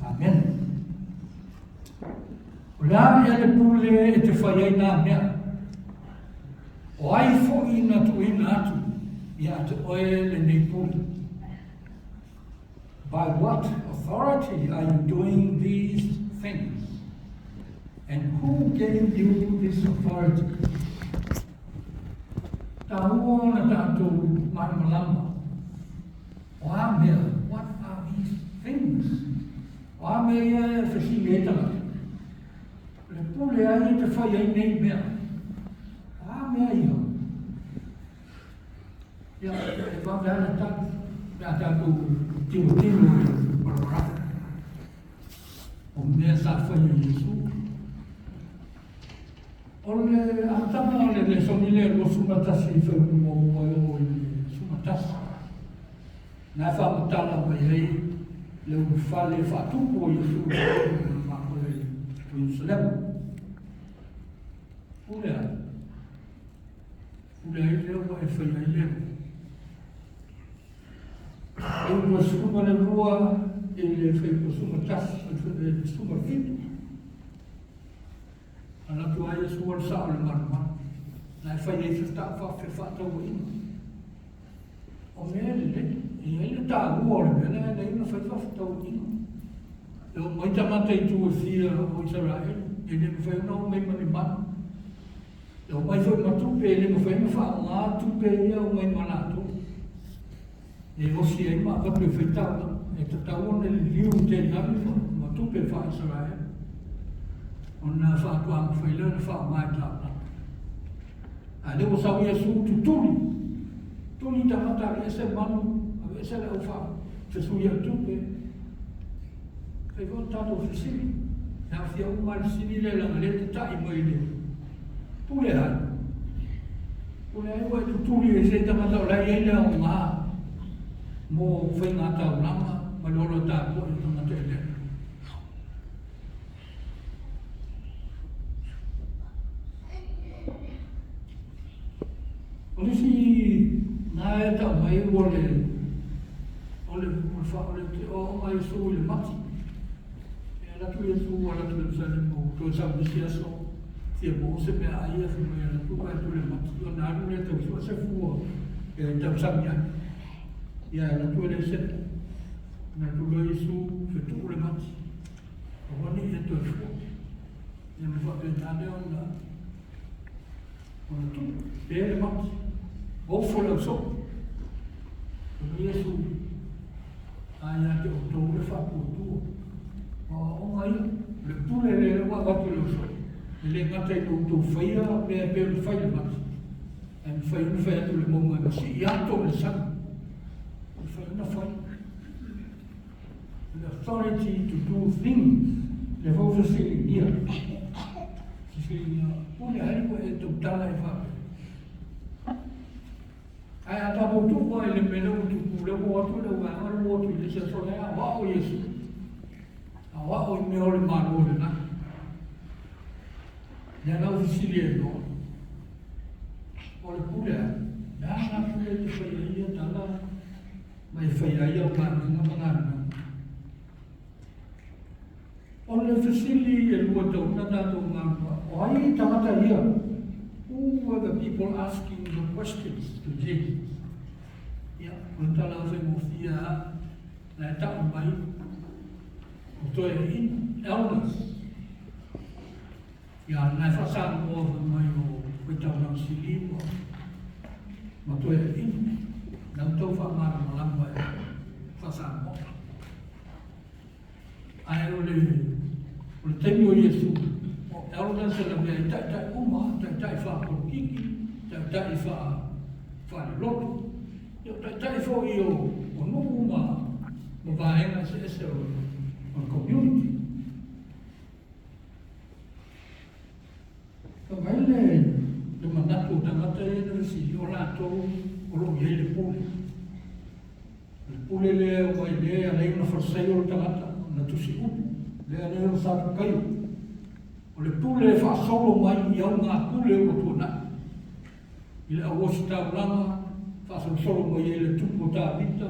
Amen. Ula e le pule e te whaiei nā mea. O ai fo ina tu ina atu, ia te oe le nei pule. By what authority are you doing these things? And who gave you this authority? Tā ua na tātou malama. O a mea, what are these things? O a mea e whasi e tala. Le pule ai te whaiei nei mea. O a mea iho. Ia, e whawehana tātou. Ia tātou tino e parapara. O mea sa whaiei Jesu. O le atama le sonile lo sumatasi whaiu mo o le sumatasi. Nā whamatala mai hei le whale whatupo i Jesu mako le Jerusalem. Ulea i leo e whaia i leo. E ua suma le rua e le whaiu sumatasi, le sumafitu. Ana tu ai Jesu al sa le marma. Nā whaia i whata whatau ina. O mea le e ele tā ua le mea, le ina whaiwhawhatau ina. E o mai tamata i tu e whia o Israel, e le mwhai unau mei mani mana. E o mai whai matupe, e le mwhai mwha ngā tupe ia o mai mana atu. E osi e maa katu e whaitau, e ta tauna le liu te nami matupe wha Israel. O nā whaatua ama whailea na wha mai tāna. A le o sau Iesu tuturi. Tuli tamata e se manu. Esa le au wha, te sui au tupe. Kei won tātou whisiri. Nā whia umari sini le langa le te tai mai le. Pule hai. Pule hai wai tuturi e se tamata o lai eile au ngā. Mō whai ngā tau lama, ma loro tātou e tamata e le. O lisi ngā e tau mai ua le ole whaore te o mai so le mati. E la tu e su ala tu le Jerusalem o to sa misia so. Te mo se me ai e fu me la tu mai tu le mati. O na ru le tau so se fu e tau sa mia. Ia la tu le se. Na tu lo Jesu fe tu le mati. O wani e to fu. Ia me fa pe tane ona. Ona tu e le mati. O fu le so. O Jesu aia te o tau le whaputua. O ngai, le pule le wa watu le usoi. Le ngata i tau whaia, mea peo le whaia mati. E me whaia na whaia tu le maunga na si i ato le sana. Le whaia na whaia. The authority to do things. Le whauwha sili nia. Sili nia. Pune haripo e tau tala e whaia. Ai a tapo tupo e le mena o tupu le o atu le o anu o atu le se so le a wao Yesu. A wao i mea o le manu le na. Le ana ufisili e no. O le pule a. Le ana pule te whaia ia tala. Mai whaia ia o manu na manana. O le ufisili e lua tau na tato manu. O ai tamata ia. Who were the people asking the questions to Jesus? Yeah, when tala fe mofia na ta mai o to in elders. Yeah, na fa sa mo mai o ko ta na sili mo. Ma to in na to fa ma na ma fa sa mo. Ai o le temo Yesu. Elders e la mea tai uma, tai wha porukiki, tai wha lotu. Tai wha i o no uma, mo vaenga se ese o community. Ka vaile, le manatu tangata e na si o lato o lo i le pule. Le pule le o mai le a le una forsei o tangata, na tusi upi, le a le o sa kaio. O le pule e whaasolo mai i au ngā pule o tuana. I le awosi tau langa, whaasolo solo mai e le tupu tā vita,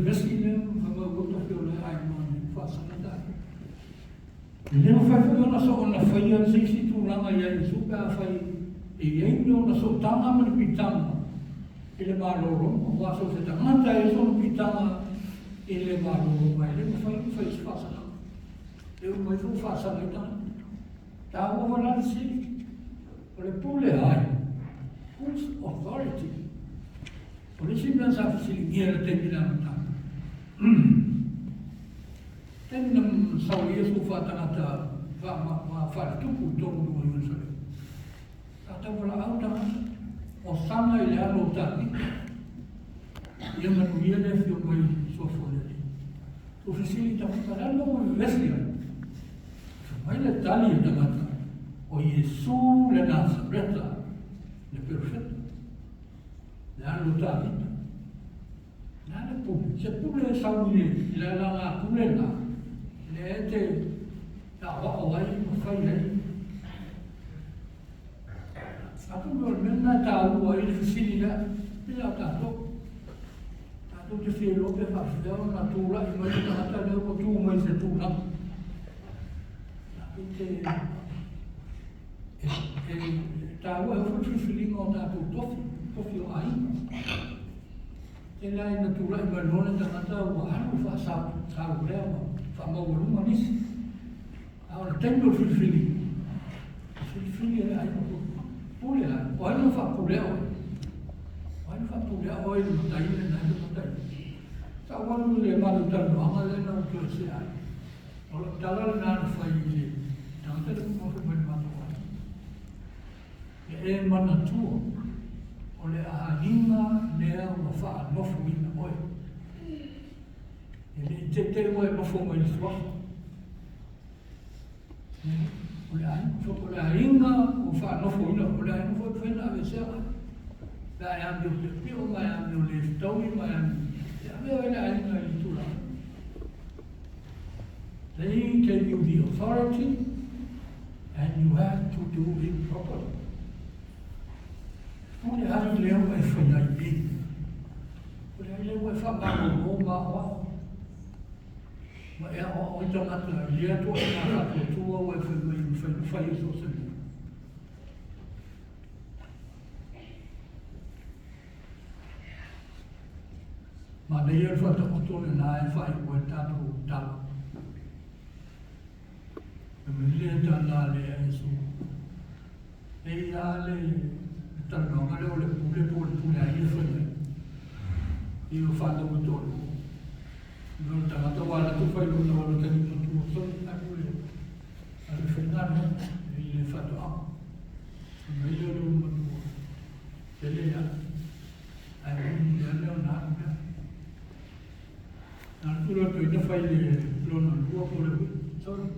vesi le ma go to le ai ma fa sa ta le no fai foi ona so ona fai an si tu langa ia su pa fai e ai no na so tanga ma pitanga ele maloro wa so se tanga e so pitanga ele maloro mai le fai fa sa eu mai fa sa ta ta o la si le pule ai who's authority polisi ben sa facilitare terminata tenam sau Yesu fa tanata va fa tuku tonu no Yesu ata wala auta o sana ile alo tani ia manuia le fio mai so fole o facilita para no veslia mai le tali tamata o Yesu le Nazareta le perfetto le alo tani nada pule se pule sauni la pule la le te ta wa ai mo fai le aku menna ta wa ai facilita pila ta to te filo pe fa filo na tu la i mai ta ta le ko tu mai se tu la te ta wa fu filingo ta tu to ai e lai na tu lai ma lona ta mata wa anu fa sa ulema fa ma uluma nis ahora tengo fili ai no pule la o ai no fa puleo oi no tai na no tai sa wa no le ma no ta no ma le na to se ai o ta la na fa i ta ta ko mo fa ma to e ma na tu o le ahinga lea ua whaanofu ina oe. E le te oe nofo mai le suafa. O le ahinga ua whaanofu ina, o le ahinga fo whena ave sea. La e ame o te pio, mai ame o le staui, mai ame. E ame o le ahinga i tura. They gave you the authority and you have to do it properly. Pule hari leo e whanai bing. Pule hari leo e whamaro o ma wao. Ma ea o tangata lea to e nga rato tua o e whai so se. Ma nei e whata otole na e whai o e tato tala. E me lea tana lea e su. E ia le no ma le pule ai fai io fanno tutto non tanto guarda tu fai una volta che tu solo a pule al finale il fatto meglio non tu le ya ai non nada natura tu da fai le non può pure solo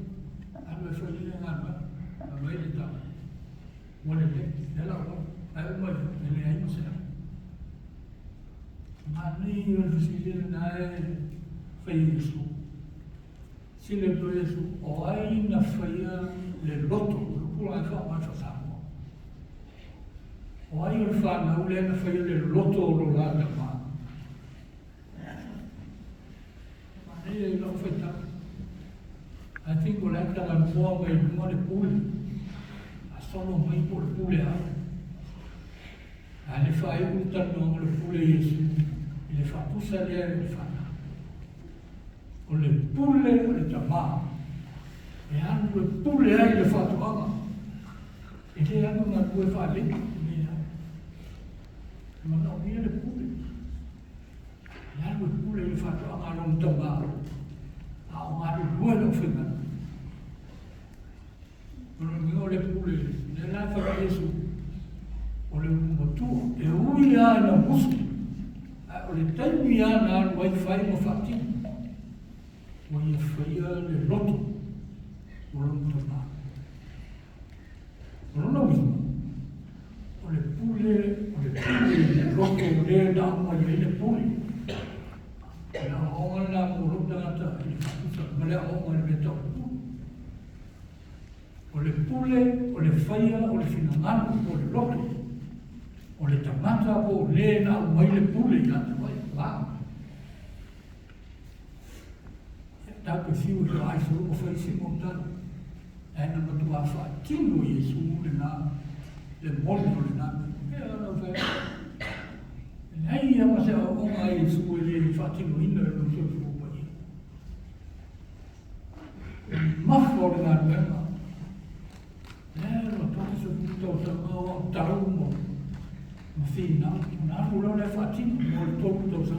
a me fai le nada a me le ta vuole le la ma le ai se ma nei io nae fai su si le due su o hai una faia le lotto pure ai fa ma fa o hai il fa na ule na faia le lotto lo la da ma nei lo fai ta I think we'll have to have more by more pule a solo mai pule le fai un tanno le pule Yesu, le fa pusa le fa. O le pule le tama. E hanno le pule ai le fa tu ama. E le hanno una due fa lì, ma no, via le pule. E hanno le pule non tama a o ngā rua no whenga. Ono le pule, le lai whaka Yesu, o le umatua, e ui a na musu, o le taimi a na wai whai mo whātini, o ia whaia le loto, o le tama. Ono na wima, o le pule, le loto, le na ama i le pule. Na onga na moro tangata, i whakusa, ma le onga le metau. O le pule, o le whaia, o le whinangano, o le loto, o le tamata, o le na umai le pule i ata wai, wā. Tāke whiu i ai suru o whai si montana. E na matua wha tino i Jesu le nā, le moli o le nā. E ana whai. Nei ama se o onga i Jesu e le wha tino ina e no teo teo pai. Mafu o le nā ruenga. Lo toki se puto sa o tau mo fina na rula le fati mo le toki to sa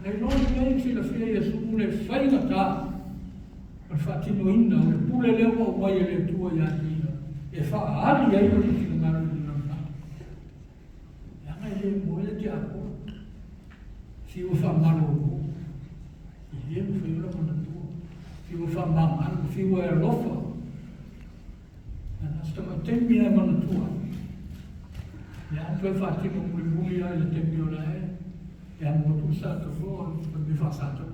le no le si la fia su le faina ta per fati no inna le pule le o mai le tua ya ni e fa ali ai lo si na rula na ya mai le mo le ti apo si o fa malo e le fa lo con fiu whamanga, fiu e lofa. Asta ma temi e manatua. E anto e whatimo mui ai le temi o la e. E a motu sato fo, mi fa sato.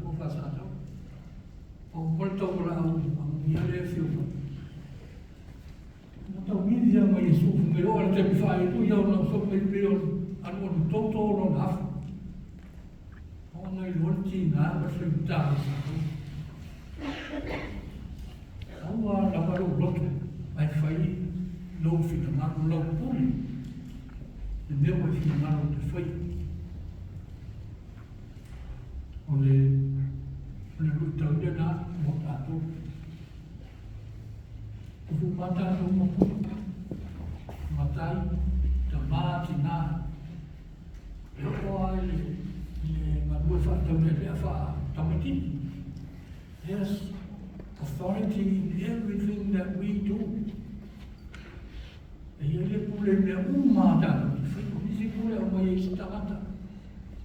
O molto ora a mia le fiu. Nota umidja ma Jesu, me lo ora te mi fai tu, io non so per pio, allora toto non ha. Ona i lonti na, ma se mutare sato. Aua la maro bloke, ai whai lau whina maro lau puli. E mea wai whina maro te whai. O le ruta ule nā, mo tātou. Kufu mātātou mo puli. Matai, ta māti nā. E oa le marua whātau le lea wha tamatini. Yes, authority in everything that we do. E ele pule mea umata, nisi pule o mai isi tamata.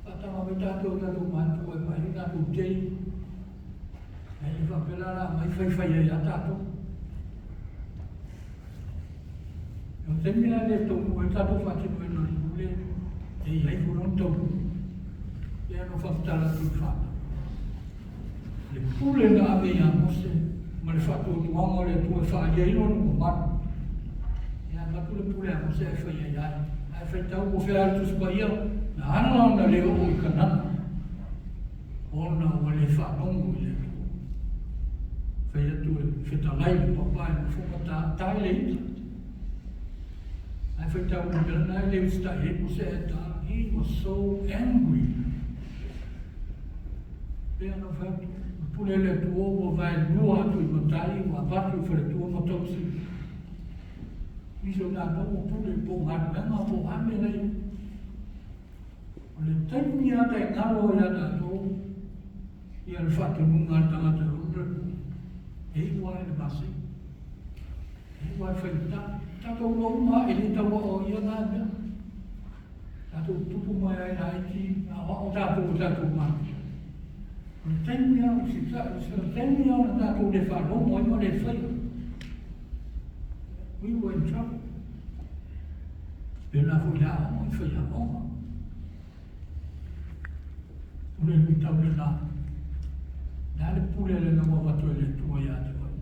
Patama me tātou tātou mātou e mai tātou tei. E le whapelara mai whaiwhai e a tātou. E te mea le tōmu e tātou whatino e nori pule, e iai furon tōmu. E ano whapitara tu whata. Le pule na ave ia mose, ma le whatu o tuanga le tua whaia ino no manu. Ia matu le pule a mose e whaia iai. Ai whai tau o whea atu sipa ia, na ana ona leo o i kanana. Ona o le whanongo i le tua. Whai atu e whetalai le papai na whumata tai le ita. Ai whai tau o mena e le usta e mose e ta. He was so angry. Pea na whatu. Pule le tuo o vai lua atu I matai, wa patu whare tuo matoksi. Miso nā tō pule po ngātu enga po hame nei. O le taimi ata e ngaro I ata tō, I ale whatu nunga tangata rundra. E iwa e le masi. E iwa e whaita. Tato loma e le tawa o ia ngā mea. Tato tupu mai ai haiti, o tato mati. Tenia o si tenia o na tātou le whārongo I ma le whaia. We were in trouble. Pena fo ia o I whaia onga. Ule mi tau le nā. Nā le pule le na wawatu e le tua ia te wai.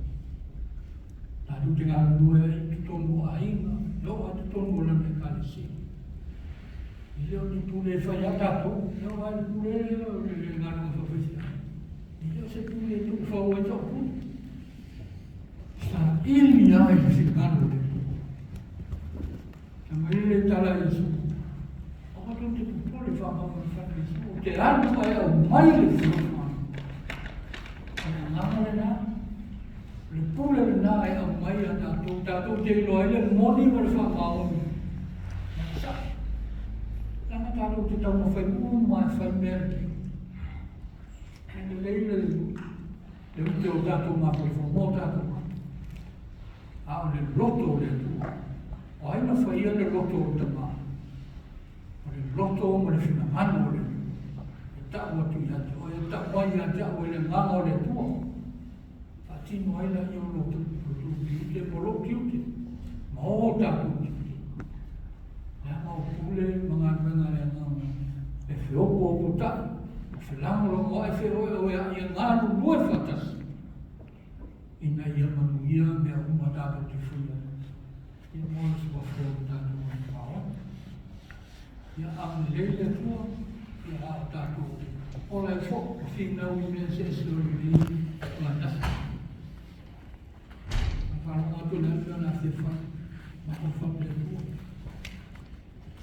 Nā tu te ngā lua I tutonu a inga. Yo a tutonu o la me kalisi. I leo ni pule whaia tātou. Yo a le pule le ngā lua whawhisia. Io se tu le tu fa o tōku. Sa ili ai si ngano le tu. Ka mai le tala Jesu. O kato te pupole wha mama ni whaka Jesu. O te anu ai au mai le whaka. Ka ngama le nā. Le pule le nā ai au mai a tātou. Tātou te ilo ai le moni o le wha maoni. Sa. Langa tātou te tau mawhai mai whai mea ki. Hene leile le ute o tātou Mafaufau mō tātou. A o le loto le tua. O aina whai ia le loto o te maa. O le loto o le whina manu o le. E tau atu i ate. O e tau mai ate o le nganga o le tua. A tino aina i o loto. Loto ki ute mo lo ki ute. Ma o tātou ki. Nā o pule mga menga le nganga. E whiopo o putai. O whilango o e whioe o e a ia ngāru lue whatas. Ina ia manu ia mea uma tātou te whia. Ia mōna se wafo tātou o māo. Ia ame leile tua. Ia a tātou. Ola e fo. O whinau i mea se o li la nasa. Whanau atu le tua nā te whai. Mako whau le tua.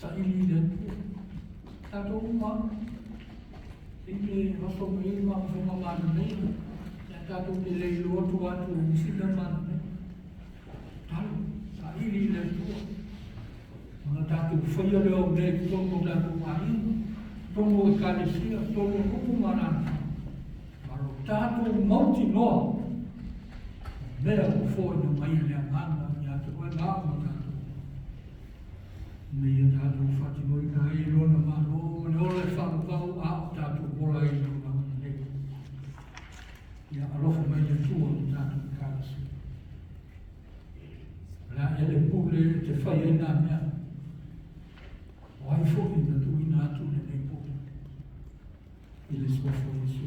Ta ili le tua. Tātou uma. Ine roso me ili ma whanau māna mea. Tātou te leilo atu atu e nisina mana me. Talu, ta ili le tua. Mana tātou whaia leo me ki tongo tātou maina. Tongo e kālesia, tongo upu marana. Maro tātou mauti noa. Mea o fōi na mai lea ngana i atu koe ngāma tātou. Mea tātou whati noi ka e lona maro. Mane ole whanukau a tātou bola e lona. Ia alofa mai le tua i tātou kāsi. La ele pule te whai e nā mea. O ai fōki na tu i nā tu le nei pule. I le swa fōi su.